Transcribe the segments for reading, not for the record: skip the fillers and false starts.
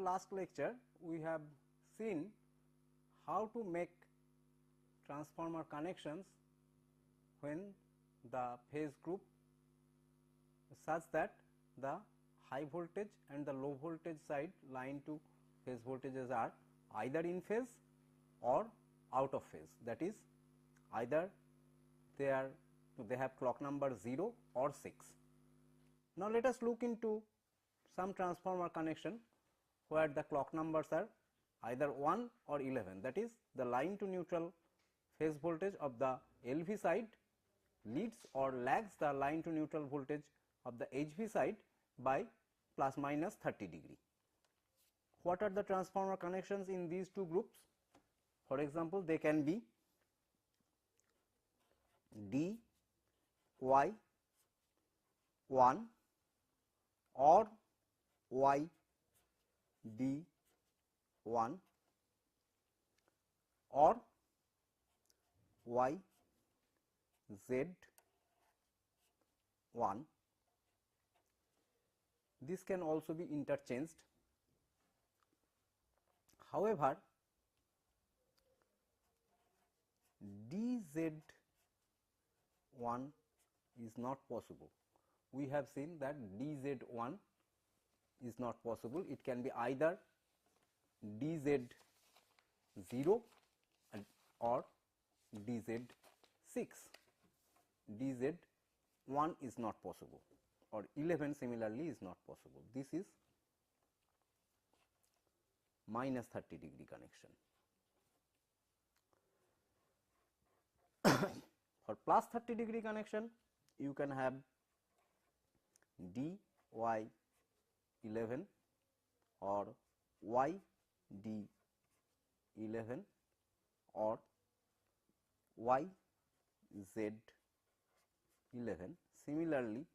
last lecture we have seen how to make transformer connections when the phase group such that the high voltage and the low voltage side line to phase voltages are either in phase or out of phase, that is either they have clock number 0 or 6. Now, let us look into some transformer connection where the clock numbers are either 1 or 11, that is the line to neutral phase voltage of the LV side leads or lags the line to neutral voltage of the HV side by plus minus 30 degree. What are the transformer connections in these two groups? For example, they can be D Y 1 or Y D 1 or Y Z 1. This can also be interchanged. However, DZ1 is not possible. We have seen that DZ1 is not possible. It can be either DZ0 or DZ6. DZ1 is not possible, or 11 similarly is not possible. This is minus 30 degree connection. For plus 30 degree connection, you can have DY11 or YD11 or YZ11. Similarly,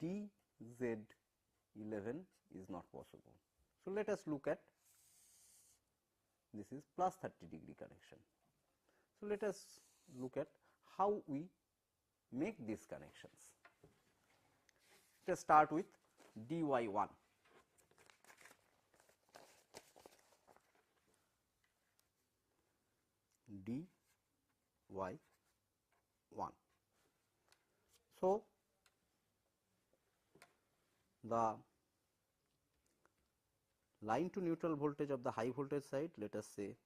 DZ11 is not possible. So, let us look at this is plus 30 degree connection. So, let us look at how we make these connections. Let us start with DY1. DY1. So, the line to neutral voltage of the high voltage side, let us say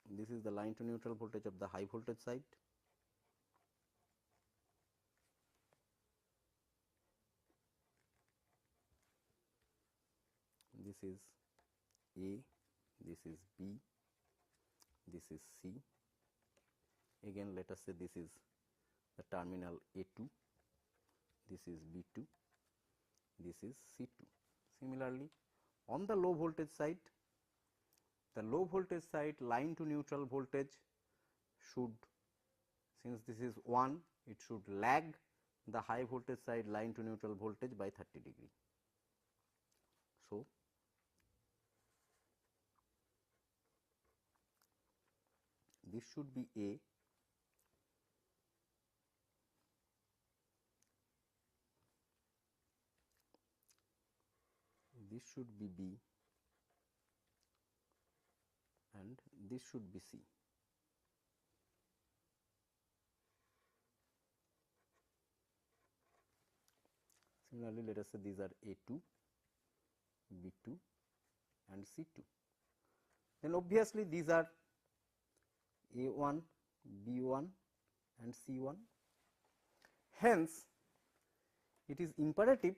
this is the line to neutral voltage of the high voltage side. This is A, this is B, this is C. Again, let us say this is the terminal A2, this is B2, this is C2. Similarly, on the low voltage side, the low voltage side line to neutral voltage should, since this is 1, it should lag the high voltage side line to neutral voltage by 30 degree. So, this should be A, this should be B, and this should be C. Similarly, let us say these are A2, B2 and C2. Then obviously, these are A1, B1 and C1. Hence, it is imperative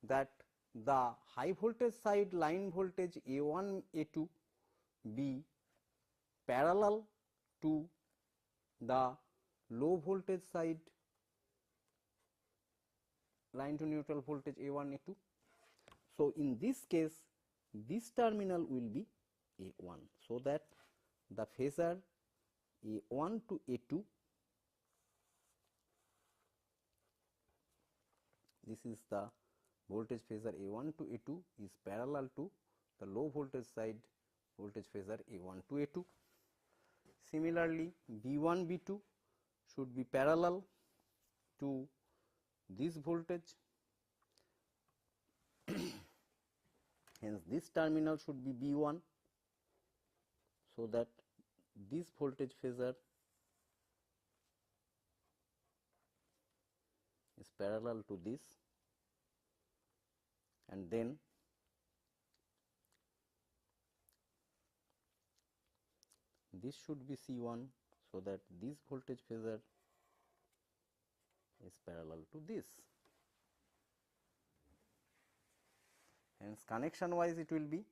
that the high voltage side line voltage A1, A2 be parallel to the low voltage side line to neutral voltage A1, A2. So, in this case, this terminal will be A1, so that the phasor A1 to A2, this is the voltage phasor A1 to A2 is parallel to the low voltage side voltage phasor A1 to A2. Similarly, B1, B2 should be parallel to this voltage Hence, this terminal should be B1, so that this voltage phasor is parallel to this, and then this should be C1, so that this voltage phasor is parallel to this. Hence, connection wise it will be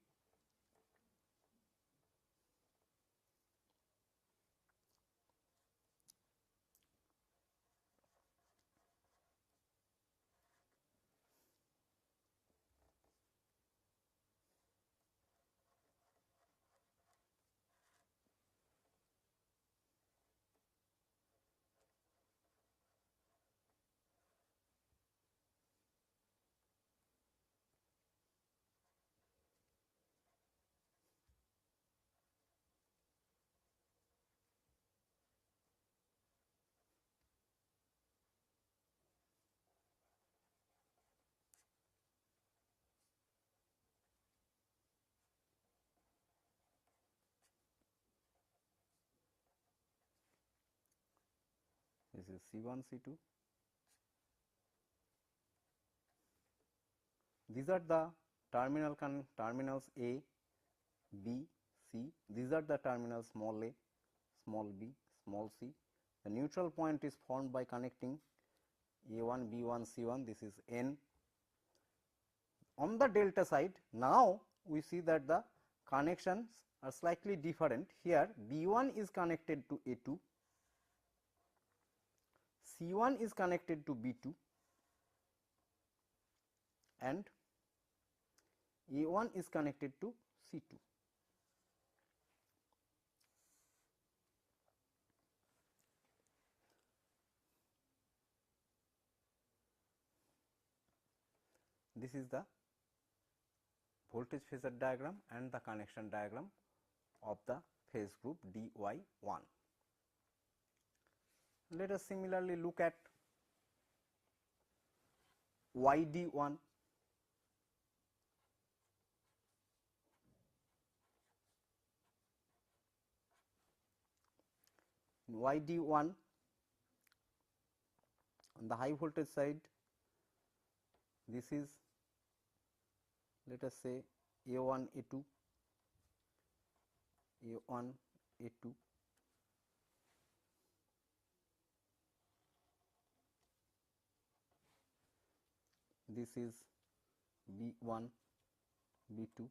this is C1, C2. These are the terminals A, B, C. These are the terminals small a, small b, small c. The neutral point is formed by connecting A1, B1, C1. This is N. On the delta side, now we see that the connections are slightly different. Here B1 is connected to A2, C1 is connected to B2, and A1 is connected to C2. This is the voltage phasor diagram and the connection diagram of the phase group dy1. Let us similarly look at yd1. In yd1, on the high voltage side, this is, let us say, A1, A2, A1, A2, this is B1, B2,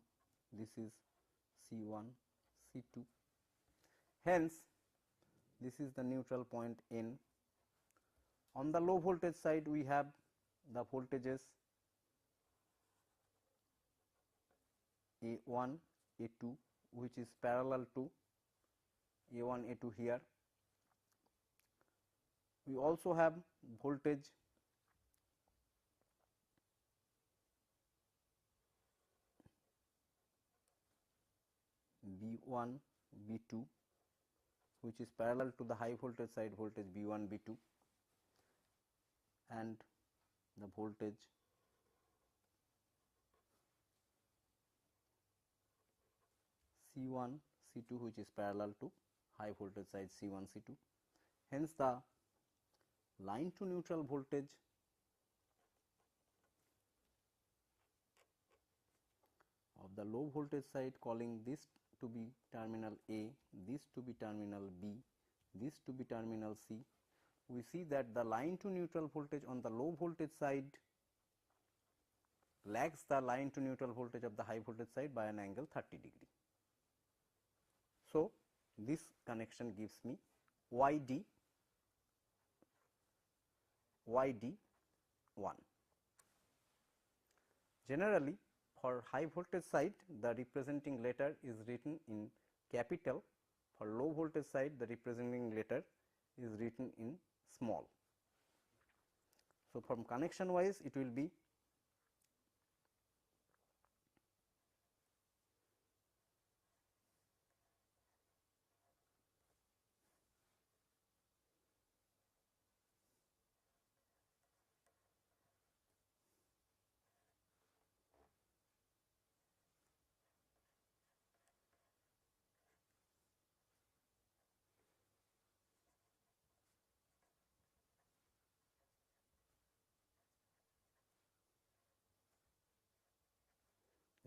this is C1, C2. Hence, this is the neutral point N. On the low voltage side, we have the voltages A1, A2, which is parallel to A1, A2 here. We also have voltage B1, B2, which is parallel to the high voltage side voltage B1, B2, and the voltage C1, C2, which is parallel to high voltage side C1, C2. Hence, the line to neutral voltage of the low voltage side, calling this to be terminal A, this to be terminal B, this to be terminal C. We see that the line to neutral voltage on the low voltage side lags the line to neutral voltage of the high voltage side by an angle 30 degree. So, this connection gives me YD 1. Generally, for high voltage side, the representing letter is written in capital. For low voltage side, the representing letter is written in small. So, from connection wise, it will be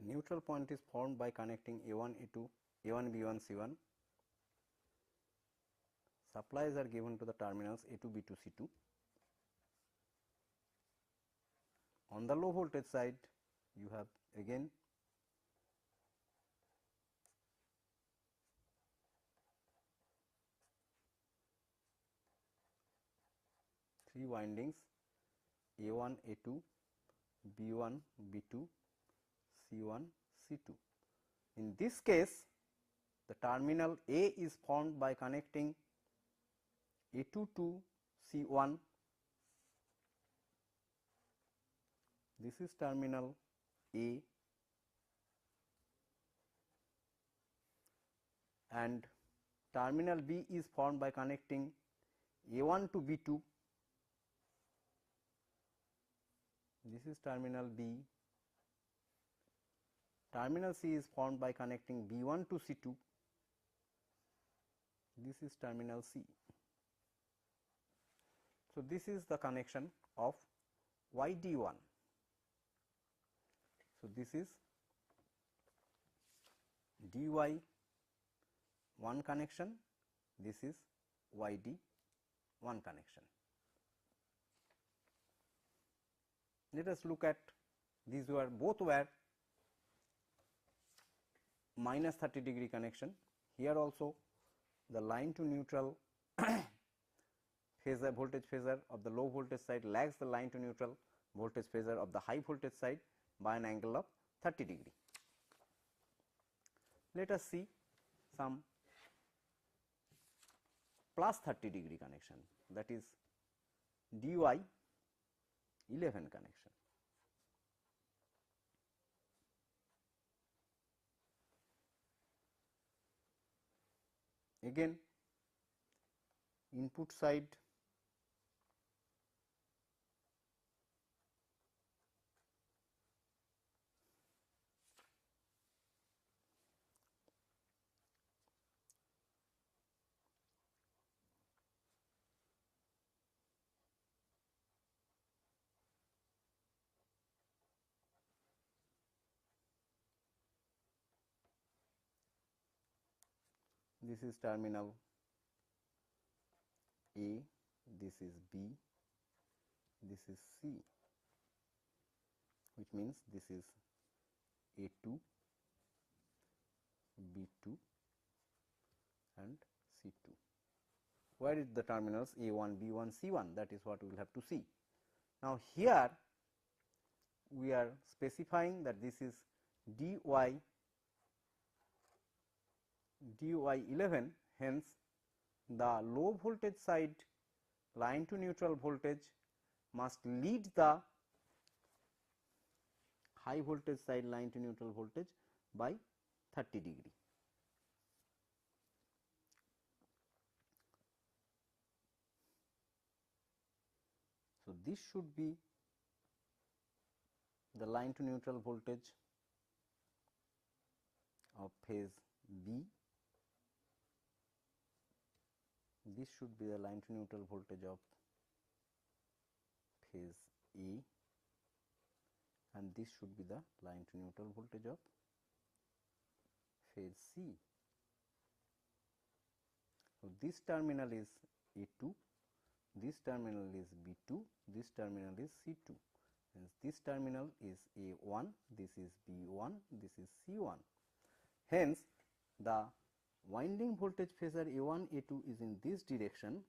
neutral point is formed by connecting A1, A2, A1, B1, C1. Supplies are given to the terminals A2, B2, C2. On the low voltage side, you have again three windings A1, A2, B1, B2, C1, C2. In this case, the terminal A is formed by connecting A2 to C1. This is terminal A, and terminal B is formed by connecting A1 to B2. This is terminal B. Terminal C is formed by connecting B1 to C2. This is terminal C. So, this is the connection of YD1. So, this is DY1 connection, this is YD1 connection. Let us look at these both were minus 30 degree connection. Here also the line to neutral phasor voltage phasor of the low voltage side lags the line to neutral voltage phasor of the high voltage side by an angle of 30 degree. Let us see some plus 30 degree connection, that is DY 11 connection. Again input side this is terminal A, this is B, this is C, which means this is A2, B2 and C2. Where is the terminals A1, B1, C1? That is what we will have to see. Now, here we are specifying that this is DY11, hence the low voltage side line to neutral voltage must lead the high voltage side line to neutral voltage by 30 degree. So, this should be the line to neutral voltage of phase B. This should be the line to neutral voltage of phase A, and this should be the line to neutral voltage of phase C. So, this terminal is A2, this terminal is B2, this terminal is C2, and this terminal is A1, this is B1, this is C1. Hence, the winding voltage phasor A1, A2 is in this direction.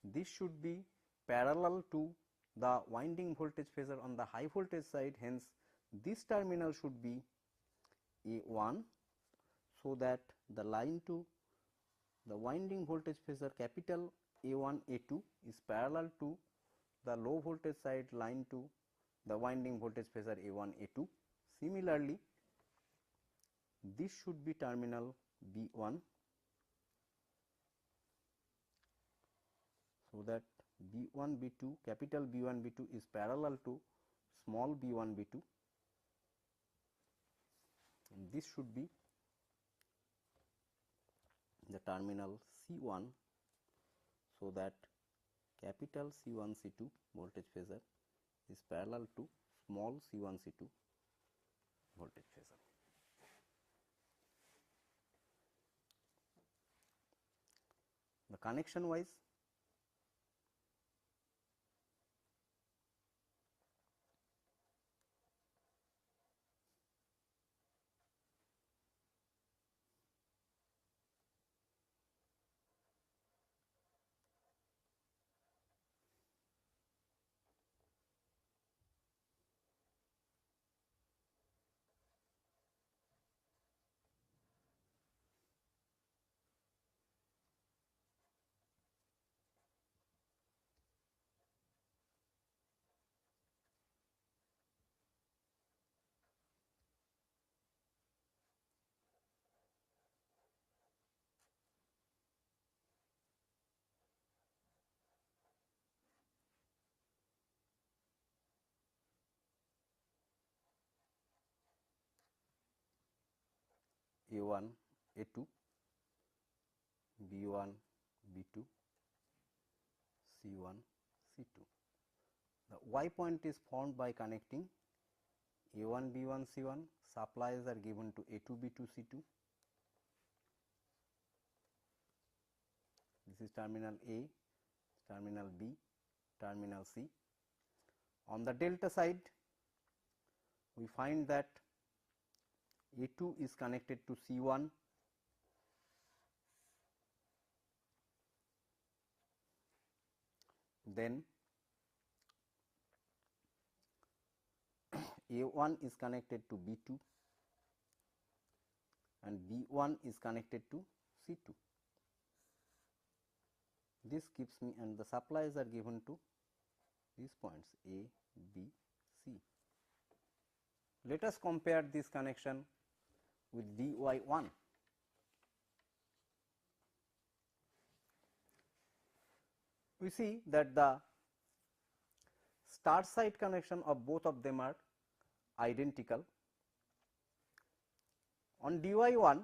This should be parallel to the winding voltage phasor on the high voltage side. Hence, this terminal should be A1, so that the line to the winding voltage phasor capital A1, A2 is parallel to the low voltage side line to the winding voltage phasor A1, A2. Similarly, this should be terminal B1, so that B1, B2, capital B1, B2 is parallel to small b1, b2, and this should be the terminal C1, so that capital C1, C2 voltage phasor is parallel to small c1, c2 voltage phasor. The connection wise, A1, A2, B1, B2, C1, C2. The Y point is formed by connecting A1, B1, C1, supplies are given to A2, B2, C2. This is terminal A, terminal B, terminal C. On the delta side, we find that A2 is connected to C1, then A1 is connected to B2 and B1 is connected to C2. This gives me, and the supplies are given to these points A, B, C. Let us compare this connection with DY1. We see that the start side connection of both of them are identical. On DY1,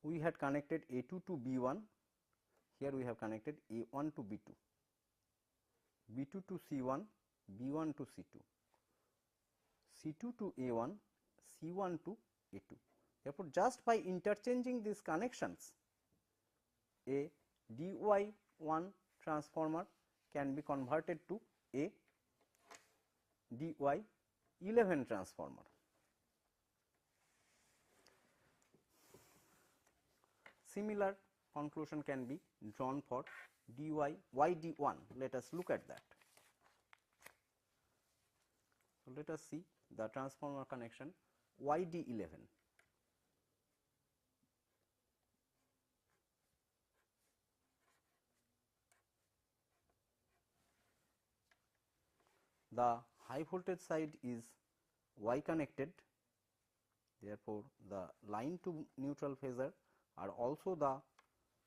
we had connected A2 to B1, here we have connected A1 to B2, B2 to C1, B1 to C2, C2 to A1, C1 to A2. Therefore, just by interchanging these connections, a DY1 transformer can be converted to a DY11 transformer. Similar conclusion can be drawn for YD1. Let us look at that. So, let us see the transformer connection YD11. The high voltage side is Y connected, therefore, the line to neutral phasor are also the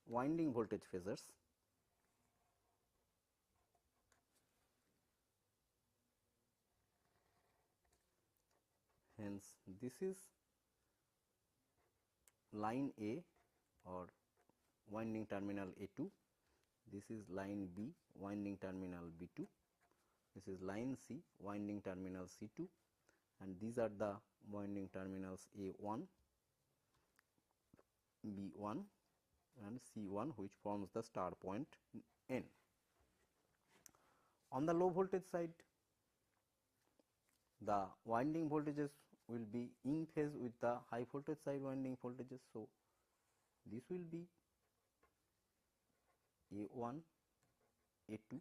winding voltage phasors. Hence, this is line A or winding terminal A2, this is line B winding terminal B2, this is line C winding terminal C2, and these are the winding terminals A1, B1 and C1, which forms the star point N. On the low voltage side, the winding voltages will be in phase with the high voltage side winding voltages. So, this will be A1, A2,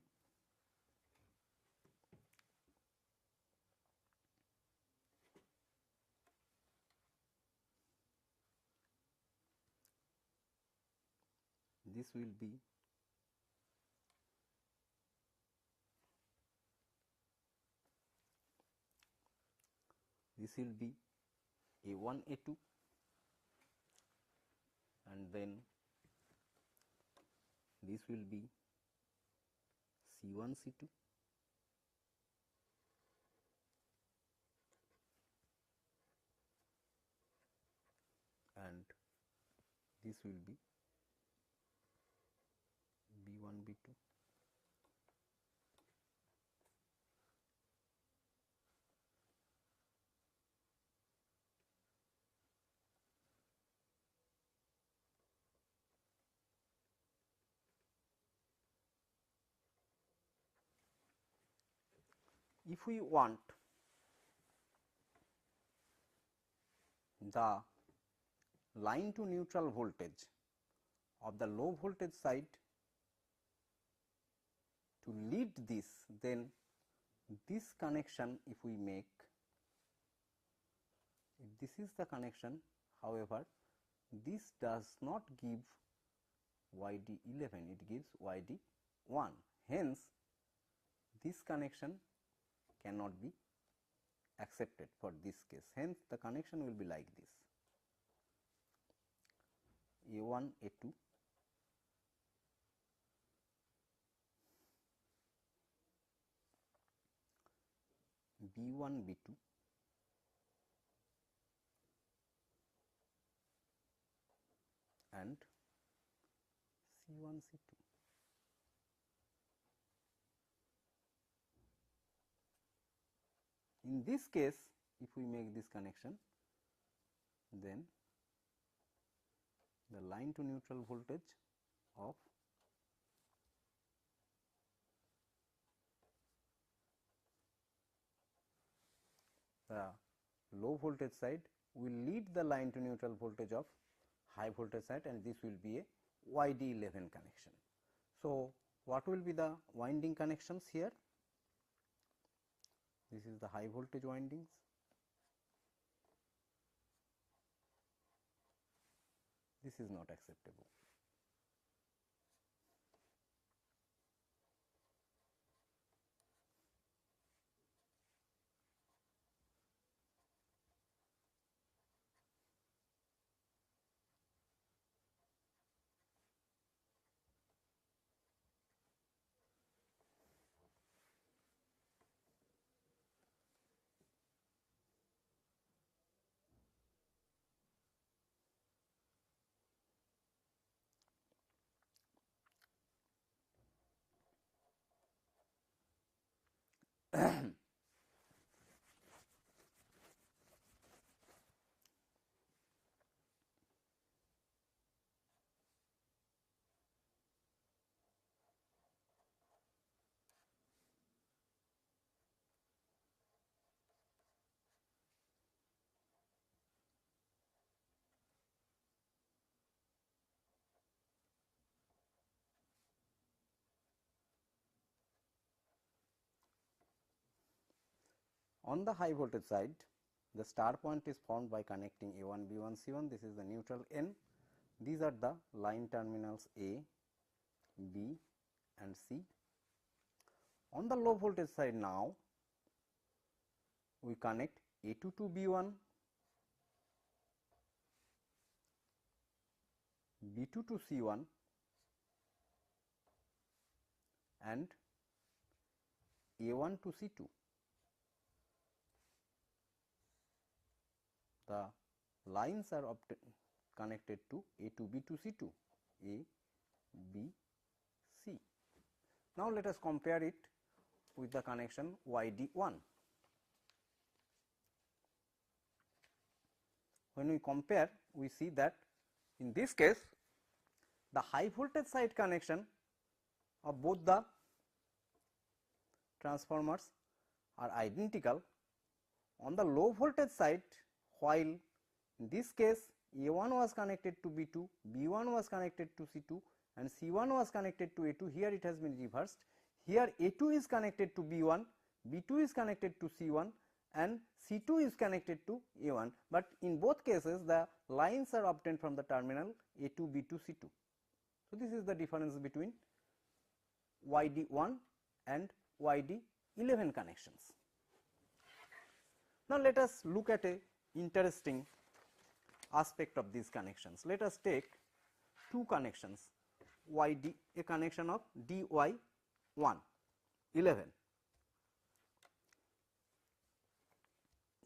this will be A1, A2, and then this will be C1, C2, and this will be B1, B2. if we want the line to neutral voltage of the low voltage side to lead this, then this connection if we make, if this is the connection, however, this does not give YD11, it gives YD1. Hence, this connection cannot be accepted for this case. Hence, the connection will be like this: A1, A2, B1, B2, and C1, C2. In this case, if we make this connection, then the line to neutral voltage of the low voltage side will lead the line to neutral voltage of high voltage side, and this will be a YD11 connection. So, what will be the winding connections here? This is the high voltage windings, this is not acceptable. On the high voltage side, the star point is formed by connecting A1, B1, C1. This is the neutral N. These are the line terminals A, B and C. On the low voltage side now, we connect A2 to B1, B2 to C1 and A1 to C2. The lines are connected to A2, B2, C2, A, B, C. Now, let us compare it with the connection YD1. When we compare, we see that in this case, the high voltage side connection of both the transformers are identical. On the low voltage side, while in this case A1 was connected to B2, B1 was connected to C2 and C1 was connected to A2, here it has been reversed. Here A2 is connected to B1, B2 is connected to C1 and C2 is connected to A1, but in both cases the lines are obtained from the terminal A2, B2, C2. So, this is the difference between YD1 and YD11 connections. Now, let us look at a interesting aspect of these connections. Let us take two connections, YD, a connection of DY1 11.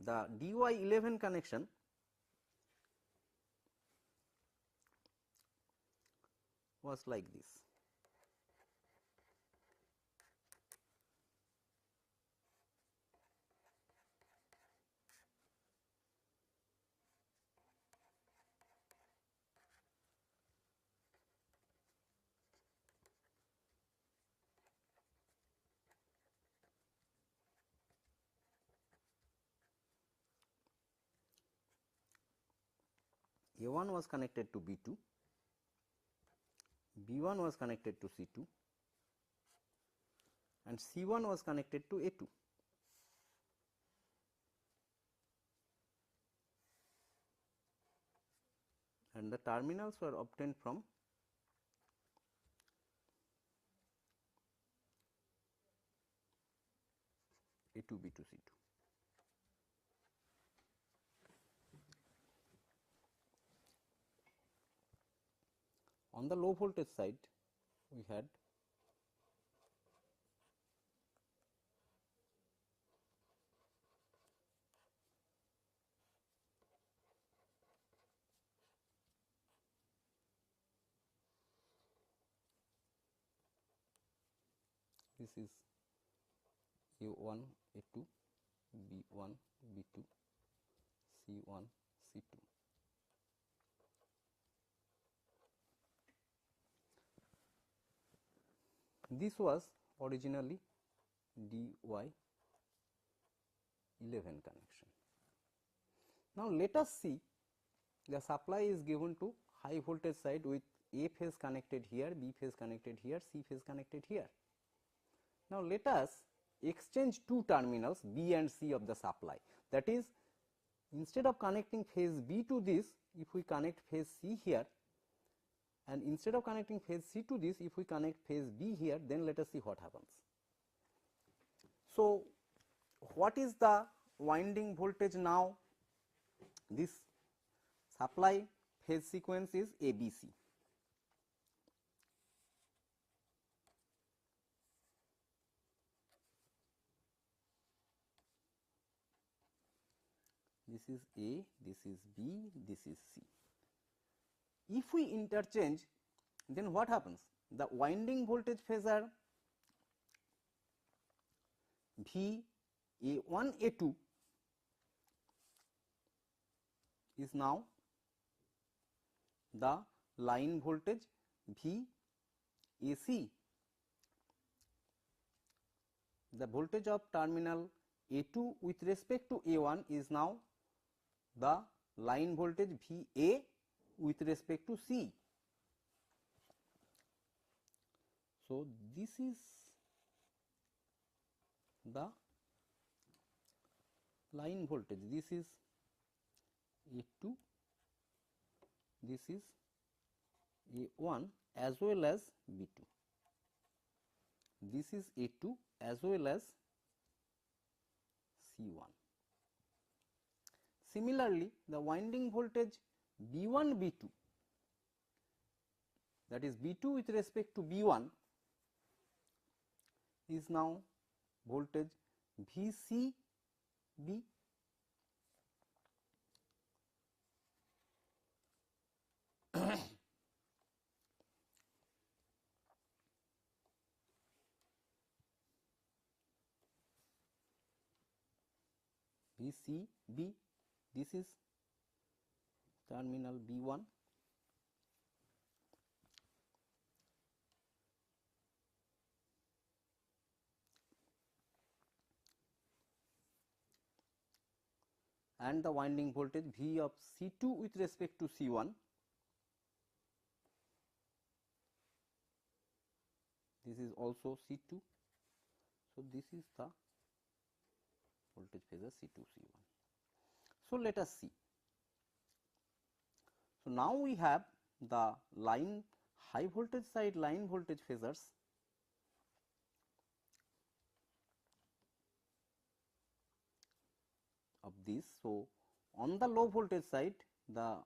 The DY11 connection was like this. A1 was connected to B2, B1 was connected to C2 and C1 was connected to A2. And the terminals were obtained from A2, B2, C2. On the low voltage side, we had this is A1, A2, B1, B2, C1, C2. This was originally DY11 connection. Now, let us see the supply is given to high voltage side with A phase connected here, B phase connected here, C phase connected here. Now, let us exchange two terminals B and C of the supply. That is, instead of connecting phase B to this, if we connect phase C here, and instead of connecting phase C to this, if we connect phase B here, then let us see what happens. So, what is the winding voltage now? This supply phase sequence is ABC. This is A, this is B, this is C. If we interchange, then what happens? The winding voltage phasor V A1 A2 is now the line voltage V AC. The voltage of terminal A2 with respect to A1 is now the line voltage VA with respect to C. So, this is the line voltage, this is A2, this is A1 as well as B2, this is A2 as well as C1. Similarly, the winding voltage B1 B2, that is B2 with respect to B1, is now voltage VC B. VCB, this is terminal B1, and the winding voltage V of C2 with respect to C1, this is also C2. So, this is the voltage phasor C2 C1. So, let us see. So, now we have the line high voltage side line voltage phasors of this. So, on the low voltage side, the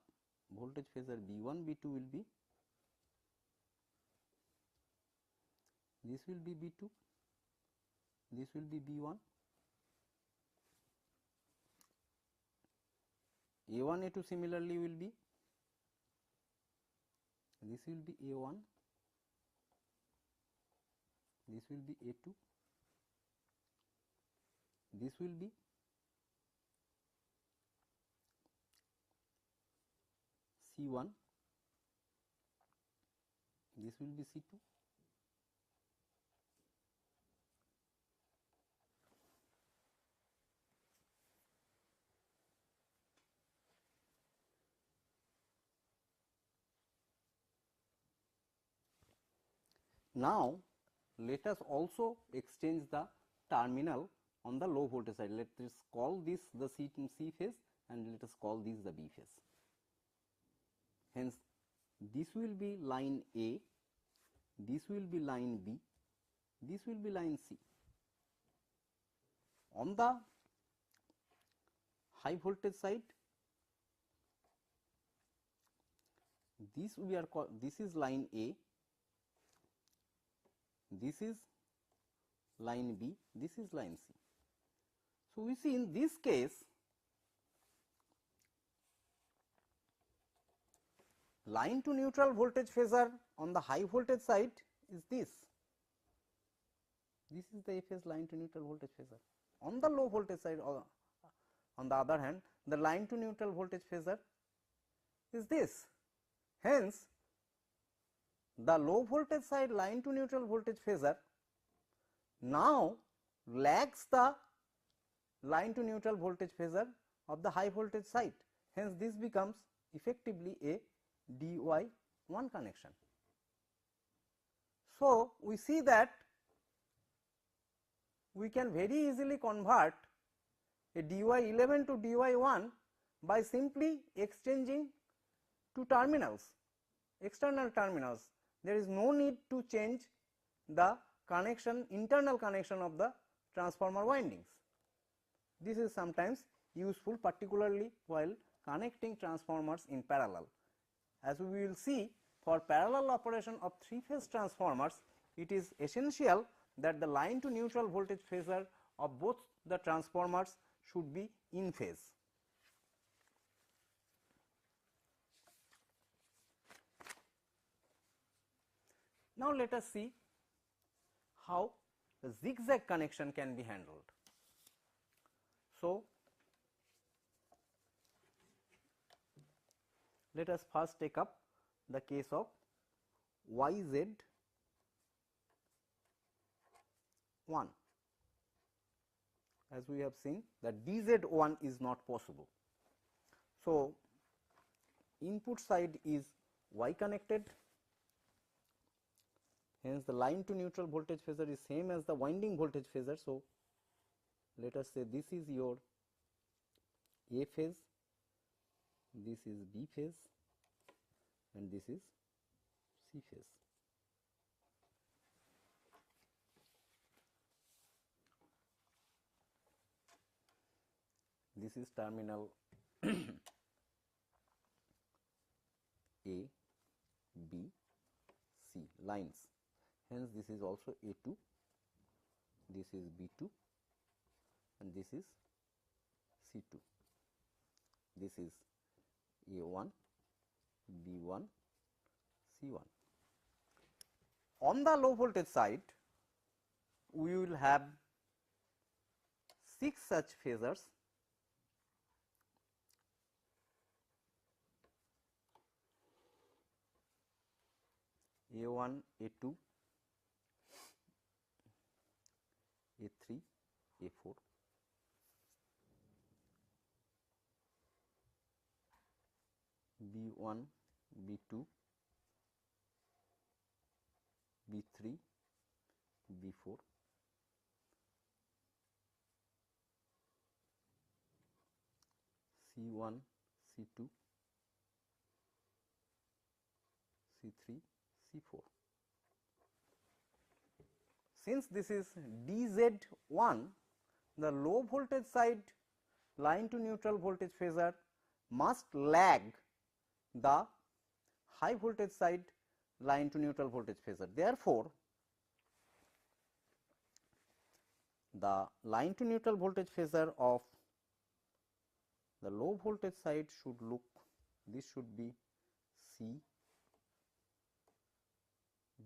voltage phasor B1 B2 will be, this will be B2, this will be B1, A1 A2 similarly will be, this will be A1, this will be A2, this will be C1, this will be C2, Now, let us also exchange the terminal on the low voltage side. Let us call this the C phase and let us call this the B phase. Hence, this will be line A, this will be line B, this will be line C. On the high voltage side, this is line A, this is line B, this is line C. So, we see in this case line to neutral voltage phasor on the high voltage side is this. This is the A phase line to neutral voltage phasor. On the low voltage side, on the other hand, the line to neutral voltage phasor is this. Hence, the low voltage side line to neutral voltage phasor now lags the line to neutral voltage phasor of the high voltage side. Hence, this becomes effectively a DY1 connection. So, we see that we can very easily convert a DY11 to DY1 by simply exchanging two terminals, external terminals. There is no need to change the connection, internal connection of the transformer windings. This is sometimes useful, particularly while connecting transformers in parallel. As we will see, for parallel operation of three-phase transformers, it is essential that the line to neutral voltage phasor of both the transformers should be in phase. Now, let us see how the zigzag connection can be handled. So, let us first take up the case of YZ1. As we have seen that DZ1 is not possible. So, input side is Y connected, hence the line to neutral voltage phasor is same as the winding voltage phasor. So, let us say this is your A phase, this is B phase and this is C phase. This is terminal A, B, C lines. Hence, this is also A2, this is B2 and this is C2. This is A1, B1, C1. On the low voltage side, we will have 6 such phasors. A1, A2, A3, A4. B1, B2, B3, B4, C1, C2, C3, C4. Since this is DZ1, the low voltage side line to neutral voltage phasor must lag the high voltage side line to neutral voltage phasor. Therefore, the line to neutral voltage phasor of the low voltage side should look, this should be C,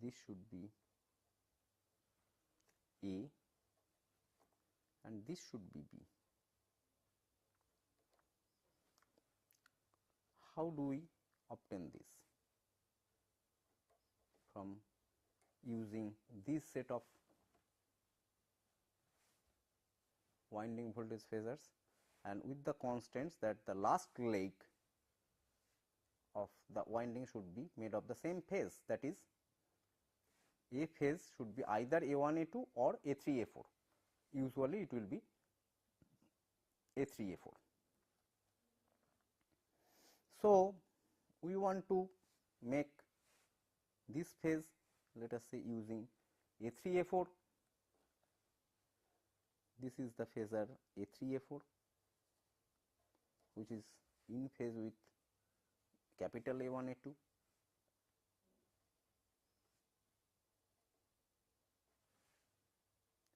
this should be A and this should be B. How do we obtain this? From using this set of winding voltage phasors and with the constants that the last leg of the winding should be made of the same phase, that is A phase should be either A1, A2 or A3, A4. Usually it will be A3, A4. So, we want to make this phase, let us say using A3, A4. This is the phasor A3, A4, which is in phase with capital A1, A2.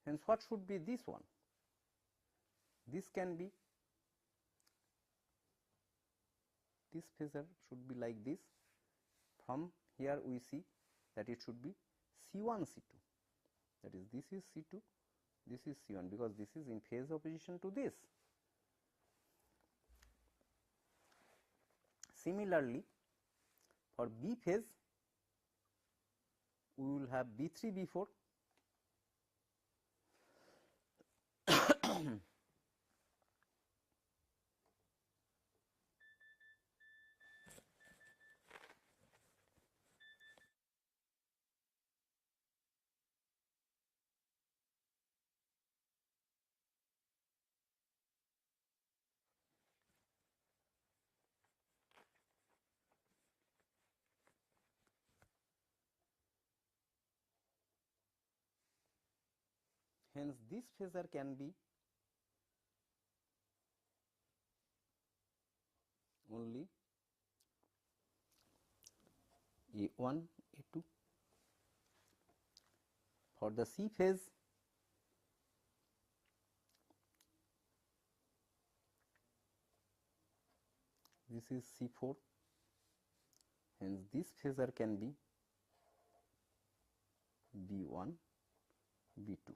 Hence, what should be this one? This can be, this phasor should be like this. From here we see that it should be C1, C2, that is this is C2, this is C1, because this is in phase opposition to this. Similarly, for B phase we will have B3, B4. Hence, this phasor can be only A1, A2. For the C phase, this is C4, hence this phasor can be B1, B2.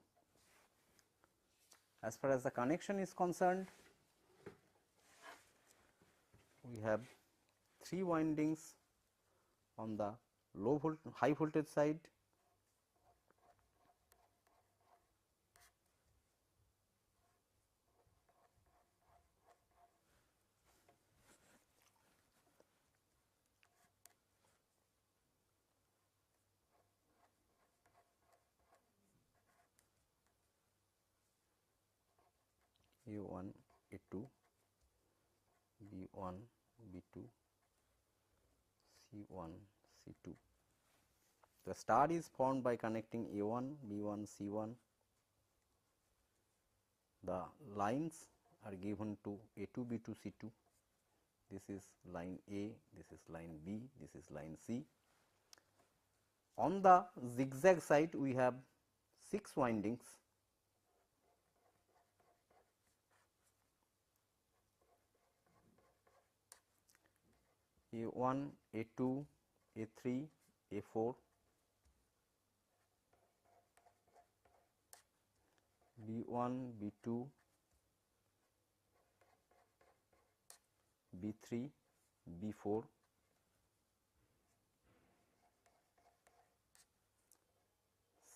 As far as the connection is concerned, we have 3 windings on the high voltage side, A1, A2, B1, B2, C1, C2. The star is formed by connecting A1, B1, C1. The lines are given to A2, B2, C2. This is line A, this is line B, this is line C. On the zigzag side, we have 6 windings. A1, A2, A3, A4, B1, B2, B3, B4,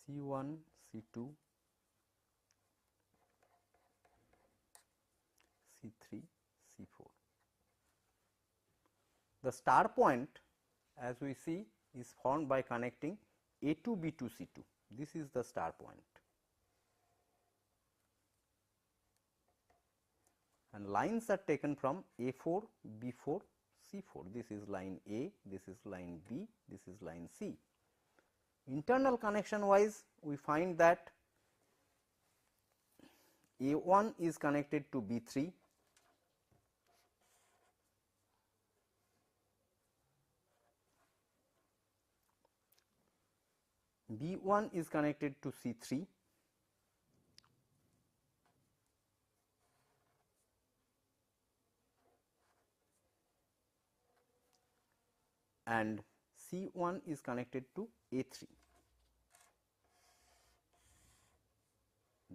C1, C2, C3, C4. The star point, as we see, is formed by connecting A2, B2, C2. This is the star point. And lines are taken from A4, B4, C4. This is line A, this is line B, this is line C. Internal connection wise, we find that A1 is connected to B3, B1 is connected to C3, and C1 is connected to A3.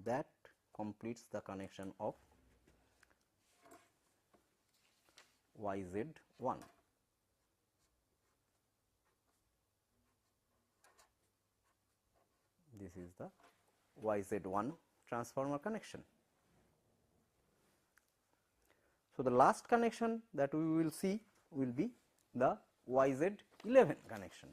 That completes the connection of YZ1. This is the YZ1 transformer connection. So, the last connection that we will see will be the YZ11 connection.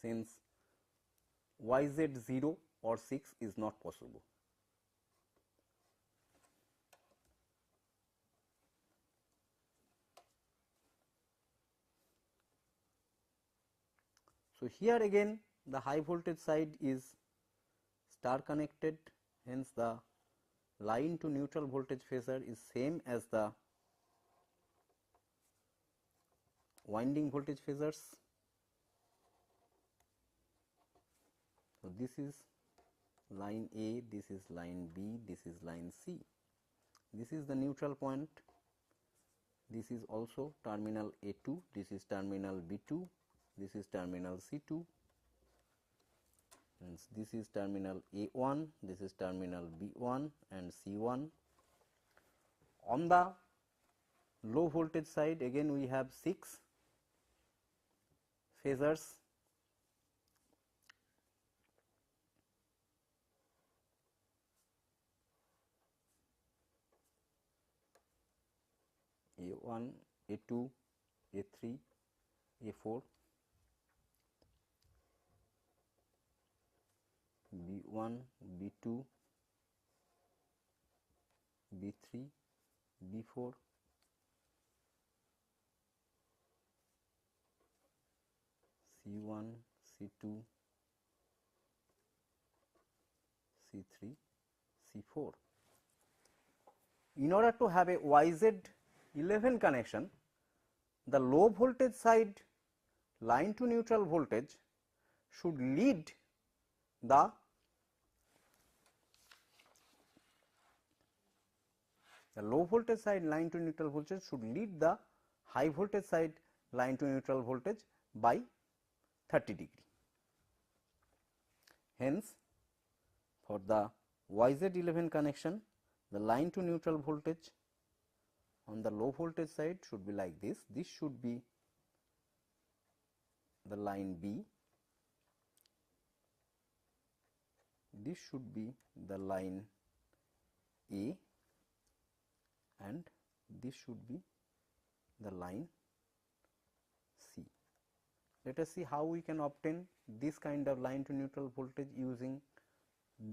since YZ 0 or 6 is not possible. So, here again the high voltage side is star connected, hence the line to neutral voltage phasor is same as the winding voltage phasors. So, this is line A, this is line B, this is line C. This is the neutral point, this is also terminal A2, this is terminal B2, this is terminal C2, and this is terminal A1, this is terminal B1 and C1. On the low voltage side, again we have 6 phasors. A1, A2, A3, A4, B1, B2, B3, B4, C1, C2, C3, C4. In order to have a YZ11 connection, the low voltage side line to neutral voltage should lead the low voltage side line to neutral voltage should lead the high voltage side line to neutral voltage by 30 degree. Hence, for the YZ11 connection, the line to neutral voltage on the low voltage side should be like this. This should be the line B, this should be the line A, and this should be the line C. Let us see how we can obtain this kind of line to neutral voltage using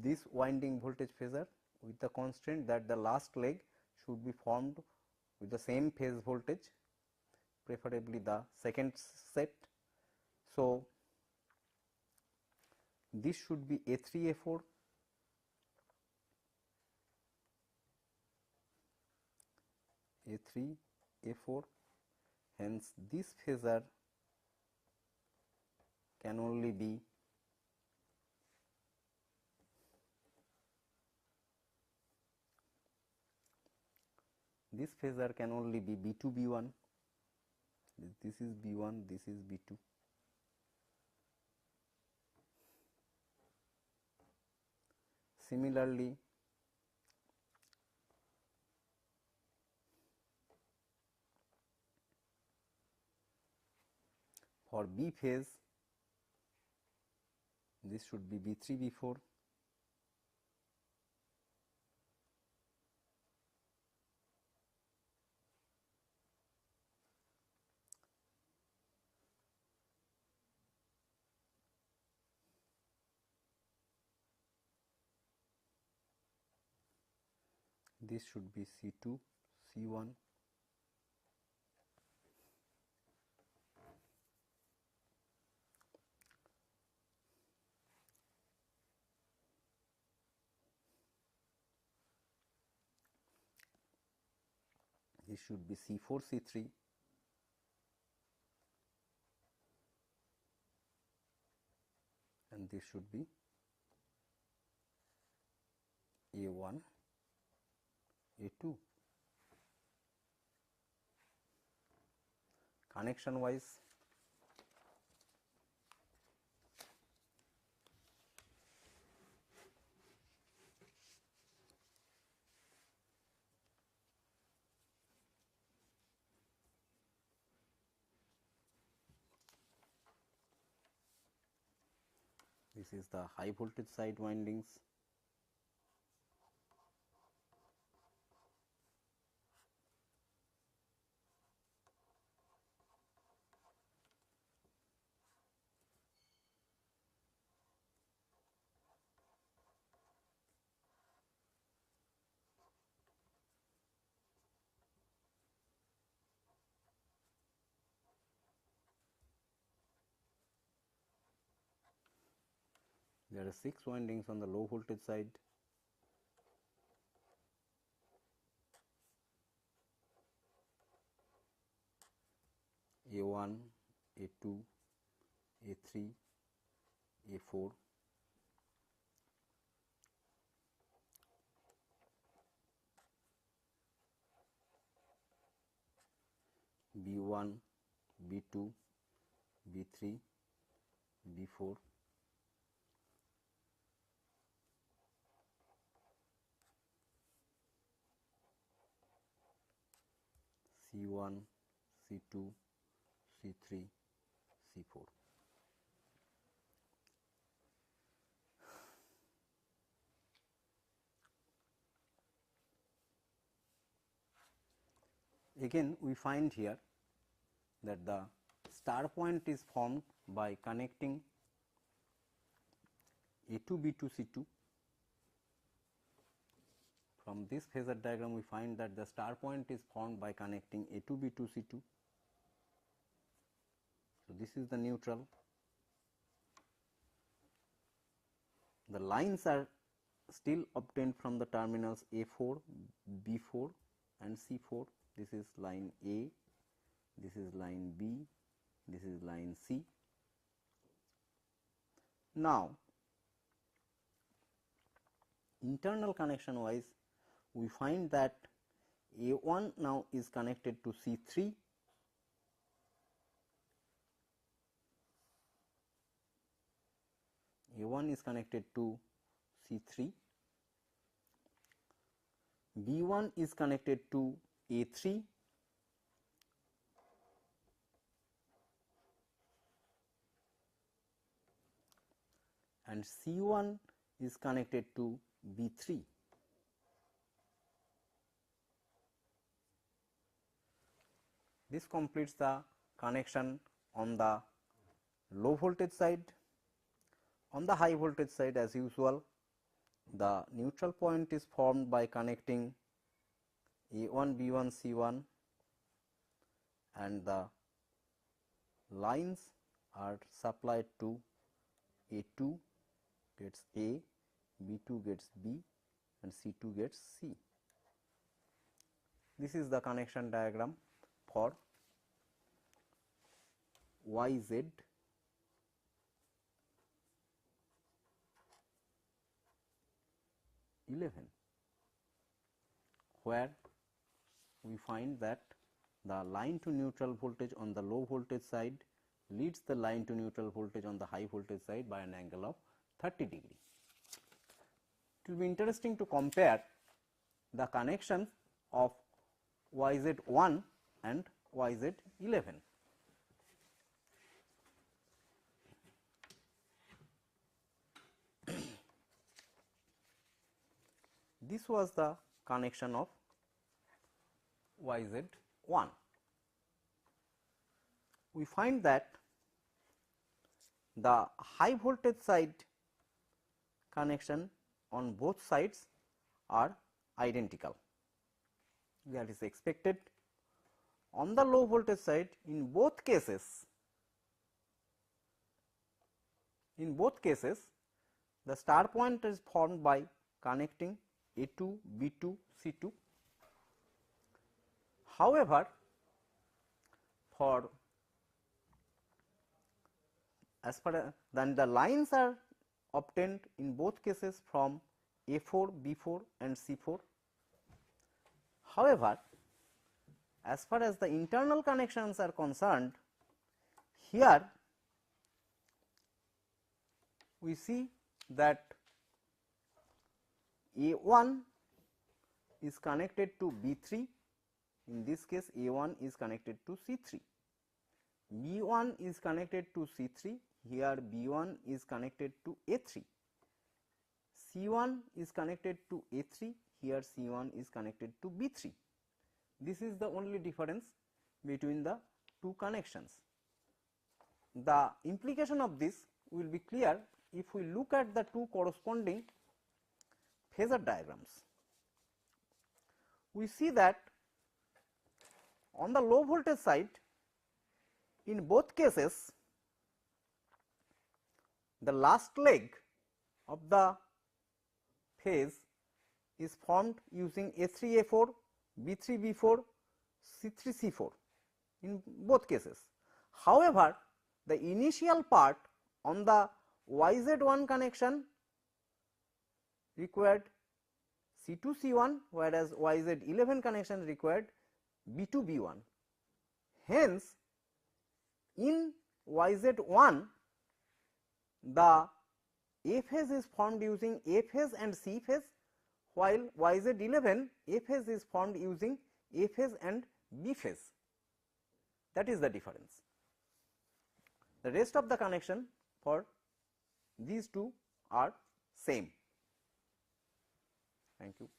this winding voltage phasor, with the constraint that the last leg should be formed with the same phase voltage, preferably the second set. So, this should be A3, A4, A3, A4, hence this phasor can only be B2, B1, this is B1, this is B2. Similarly, for B phase, this should be B3, B4, this should be C2, C1, this should be C4, C3, and this should be A1, A2. Connection wise, this is the high voltage side windings, There are 6 windings on the low voltage side. A1, A2, A3, A4. B1, B2, B3, B4. C1, C2, C3, C4. Again, we find here that the star point is formed by connecting A2, B2, C2. From this phasor diagram, we find that the star point is formed by connecting A2, B2, C2. So, this is the neutral. The lines are still obtained from the terminals A4, B4 and C4. This is line A, this is line B, this is line C. Now, internal connection wise, we find that A1 now is connected to C3, A1 is connected to C3, B1 is connected to A3, and C1 is connected to B3. This completes the connection on the low voltage side. On the high voltage side, as usual, the neutral point is formed by connecting A1, B1, C1, and the lines are supplied to A2 gets A, B2 gets B, and C2 gets C. This is the connection diagram for YZ 11, where we find that the line to neutral voltage on the low voltage side leads the line to neutral voltage on the high voltage side by an angle of 30 degree. It will be interesting to compare the connections of YZ1 and YZ11. This was the connection of YZ1. We find that the high voltage side connection on both sides are identical. That is expected. On the low voltage side, in both cases, the star point is formed by connecting A2, B2, C2. However, then the lines are obtained in both cases from A4, B4 and C4. However, as far as the internal connections are concerned, here we see that A1 is connected to B3, in this case A1 is connected to C3, B1 is connected to C3, here B1 is connected to A3, C1 is connected to A3, here C1 is connected to B3. This is the only difference between the two connections. The implication of this will be clear if we look at the two corresponding phasor diagrams. We see that on the low voltage side, in both cases, the last leg of the phase is formed using A3A4, B3B4, C3C4 in both cases. However, the initial part on the YZ1 connection required C2C1, whereas YZ11 connection required B2B1. Hence, in YZ1 the A phase is formed using A phase and C phase, while YZ11 A phase is formed using A phase and B phase. That is the difference. The rest of the connection for these two are same. Thank you.